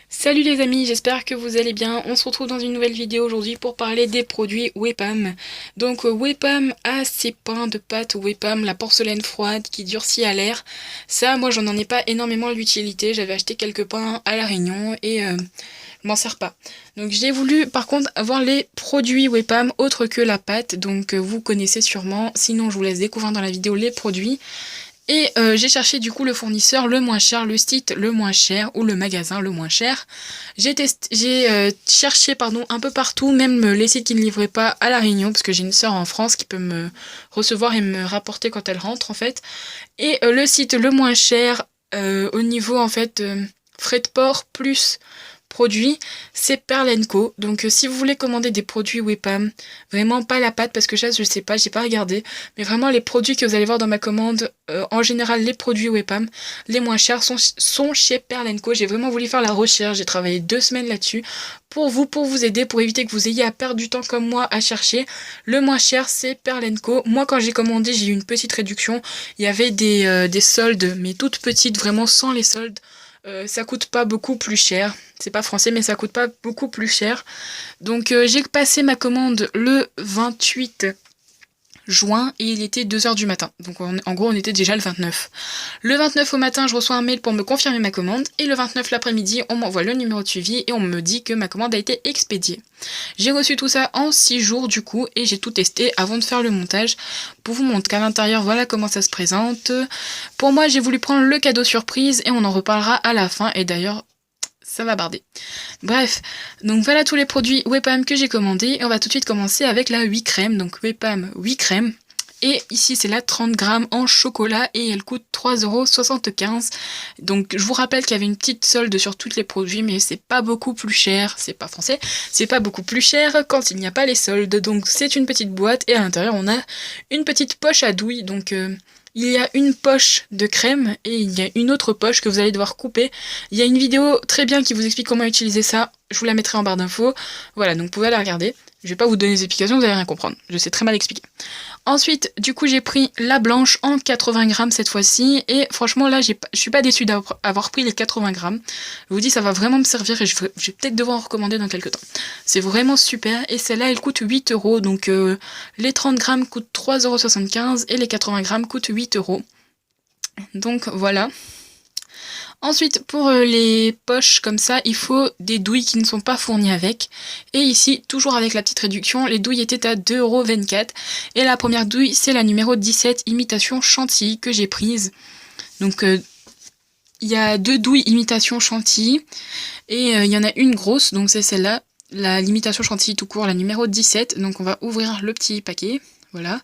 Salut les amis, j'espère que vous allez bien. On se retrouve dans une nouvelle vidéo aujourd'hui pour parler des produits Wepam. Donc Wepam a ses pains de pâte Wepam, la porcelaine froide qui durcit à l'air. Ça, moi j'en ai pas énormément l'utilité. J'avais acheté quelques pains à La Réunion et je m'en sers pas. Donc j'ai voulu par contre avoir les produits Wepam autres que la pâte. Donc vous connaissez sûrement, sinon je vous laisse découvrir dans la vidéo les produits. Et j'ai cherché du coup le fournisseur le moins cher, le site le moins cher ou le magasin le moins cher. J'ai cherché un peu partout, même les sites qui ne livraient pas à La Réunion, parce que j'ai une sœur en France qui peut me recevoir et me rapporter quand elle rentre en fait. Et le site le moins cher au niveau en fait frais de port plus produits, c'est Pearl Co. Donc si vous voulez commander des produits Wepam, vraiment pas la pâte parce que ça je sais pas, j'ai pas regardé, mais vraiment les produits que vous allez voir dans ma commande, en général les produits Wepam, les moins chers sont chez Pearl Co. J'ai vraiment voulu faire la recherche, j'ai travaillé 2 semaines là-dessus pour vous aider, pour éviter que vous ayez à perdre du temps comme moi à chercher. Le moins cher c'est Pearl Co. Moi quand j'ai commandé j'ai eu une petite réduction, il y avait des soldes mais toutes petites, vraiment sans les soldes. Ça coûte pas beaucoup plus cher. C'est pas français, mais ça coûte pas beaucoup plus cher. Donc j'ai passé ma commande le 28 juin et il était 2 heures du matin. Donc en gros, on était déjà le 29. Le 29 au matin, je reçois un mail pour me confirmer ma commande. Et le 29 l'après-midi, on m'envoie le numéro de suivi et on me dit que ma commande a été expédiée. J'ai reçu tout ça en 6 jours du coup et j'ai tout testé avant de faire le montage pour vous montrer qu'à l'intérieur, voilà comment ça se présente. Pour moi, j'ai voulu prendre le cadeau surprise et on en reparlera à la fin. Et d'ailleurs, ça va barder. Bref, donc voilà tous les produits Wepam que j'ai commandés. Et on va tout de suite commencer avec la 8 crème. Donc Wepam 8 crème. Et ici c'est la 30 grammes en chocolat et elle coûte 3,75 €. Donc je vous rappelle qu'il y avait une petite solde sur tous les produits, mais c'est pas beaucoup plus cher, c'est pas français, c'est pas beaucoup plus cher quand il n'y a pas les soldes. Donc c'est une petite boîte et à l'intérieur on a une petite poche à douille. Donc il y a une poche de crème et il y a une autre poche que vous allez devoir couper. Il y a une vidéo très bien qui vous explique comment utiliser ça. Je vous la mettrai en barre d'infos. Voilà, donc vous pouvez la regarder. Je vais pas vous donner les explications, vous allez rien comprendre. Je sais très mal expliquer. Ensuite, du coup, j'ai pris la blanche en 80 grammes cette fois-ci. Et franchement, là, je suis pas déçue d'avoir pris les 80 grammes. Je vous dis, ça va vraiment me servir et je vais peut-être devoir en recommander dans quelques temps. C'est vraiment super. Et celle-là, elle coûte 8 €. Donc, les 30 grammes coûtent 3,75 € et les 80 grammes coûtent 8 €. Donc, voilà. Ensuite, pour les poches comme ça, il faut des douilles qui ne sont pas fournies avec. Et ici, toujours avec la petite réduction, les douilles étaient à 2,24 €. Et la première douille, c'est la numéro 17, imitation chantilly, que j'ai prise. Donc, il y a 2 douilles imitation chantilly. Et il y en a une grosse, donc c'est celle-là, l'imitation chantilly tout court, la numéro 17. Donc, on va ouvrir le petit paquet. Voilà.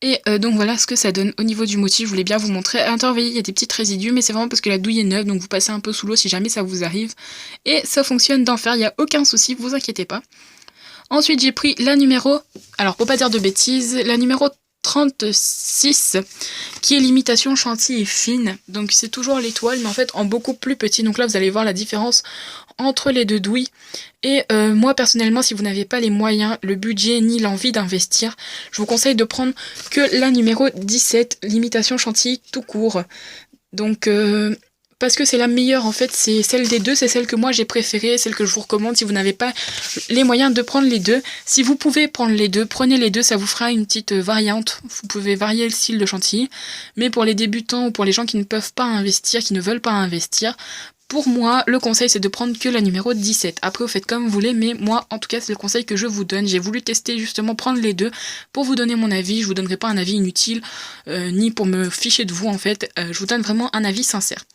Et donc voilà ce que ça donne au niveau du motif, je voulais bien vous montrer. À l'intérieur, vous voyez, il y a des petites résidus, mais c'est vraiment parce que la douille est neuve, donc vous passez un peu sous l'eau si jamais ça vous arrive. Et ça fonctionne d'enfer, il n'y a aucun souci, vous inquiétez pas. Ensuite, j'ai pris la numéro, alors pour pas dire de bêtises, la numéro 36, qui est l'imitation chantilly fine. Donc c'est toujours l'étoile, mais en fait en beaucoup plus petit. Donc là, vous allez voir la différence entre les deux douilles. Et moi personnellement, si vous n'avez pas les moyens, le budget ni l'envie d'investir, je vous conseille de prendre que la numéro 17, l'imitation chantilly tout court. Donc parce que c'est la meilleure en fait, c'est celle des deux, c'est celle que moi j'ai préférée, celle que je vous recommande si vous n'avez pas les moyens de prendre les deux. Si vous pouvez prendre les deux, prenez les deux, ça vous fera une petite variante, vous pouvez varier le style de chantilly. Mais pour les débutants ou pour les gens qui ne peuvent pas investir, qui ne veulent pas investir, pour moi, le conseil c'est de prendre que la numéro 17. Après vous faites comme vous voulez, mais moi en tout cas c'est le conseil que je vous donne. J'ai voulu tester justement prendre les deux pour vous donner mon avis. Je vous donnerai pas un avis inutile, ni pour me ficher de vous en fait. Je vous donne vraiment un avis sincère.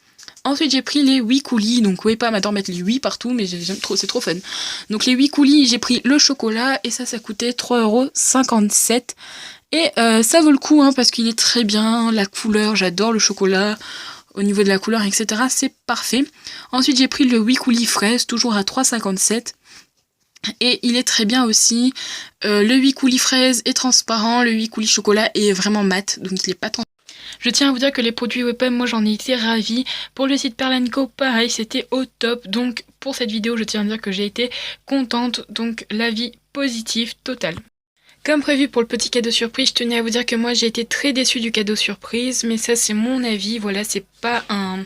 Ensuite j'ai pris les 8 coulis, donc Wepam adore mettre les 8 partout, mais j'aime trop, c'est trop fun. Donc les 8 coulis, j'ai pris le chocolat et ça coûtait 3,57 €. Et ça vaut le coup hein, parce qu'il est très bien, la couleur, j'adore le chocolat. Au niveau de la couleur, etc. c'est parfait. Ensuite, j'ai pris le 8 coulis fraise, toujours à 3,57 €. Et il est très bien aussi. Le 8 coulis fraise est transparent, le 8 coulis chocolat est vraiment mat, donc il est pas transparent. Je tiens à vous dire que les produits Wepam, moi j'en ai été ravie. Pour le site Pearl Co, pareil, c'était au top. Donc pour cette vidéo, je tiens à dire que j'ai été contente. Donc l'avis positif total. Comme prévu pour le petit cadeau surprise, je tenais à vous dire que moi j'ai été très déçue du cadeau surprise, mais ça c'est mon avis, voilà, c'est pas un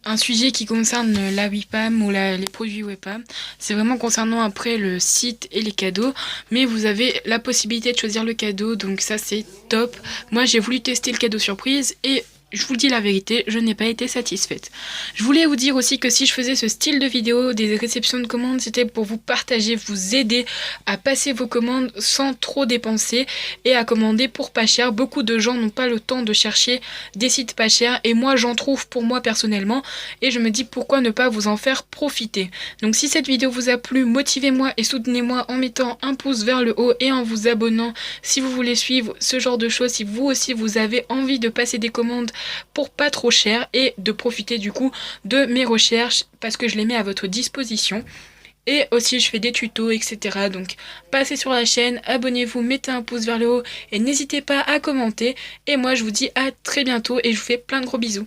un sujet qui concerne la WIPAM ou les produits WIPAM. C'est vraiment concernant après le site et les cadeaux, mais vous avez la possibilité de choisir le cadeau, donc ça c'est top. Moi j'ai voulu tester le cadeau surprise et je vous le dis la vérité, je n'ai pas été satisfaite. Je voulais vous dire aussi que si je faisais ce style de vidéo, des réceptions de commandes, c'était pour vous partager, vous aider à passer vos commandes sans trop dépenser et à commander pour pas cher. Beaucoup de gens n'ont pas le temps de chercher des sites pas chers et moi j'en trouve pour moi personnellement et je me dis pourquoi ne pas vous en faire profiter. Donc si cette vidéo vous a plu, motivez-moi et soutenez-moi en mettant un pouce vers le haut et en vous abonnant si vous voulez suivre ce genre de choses, si vous aussi vous avez envie de passer des commandes pour pas trop cher et de profiter du coup de mes recherches parce que je les mets à votre disposition. Et aussi je fais des tutos etc. Donc passez sur la chaîne, abonnez-vous, mettez un pouce vers le haut et n'hésitez pas à commenter. Et moi je vous dis à très bientôt et je vous fais plein de gros bisous.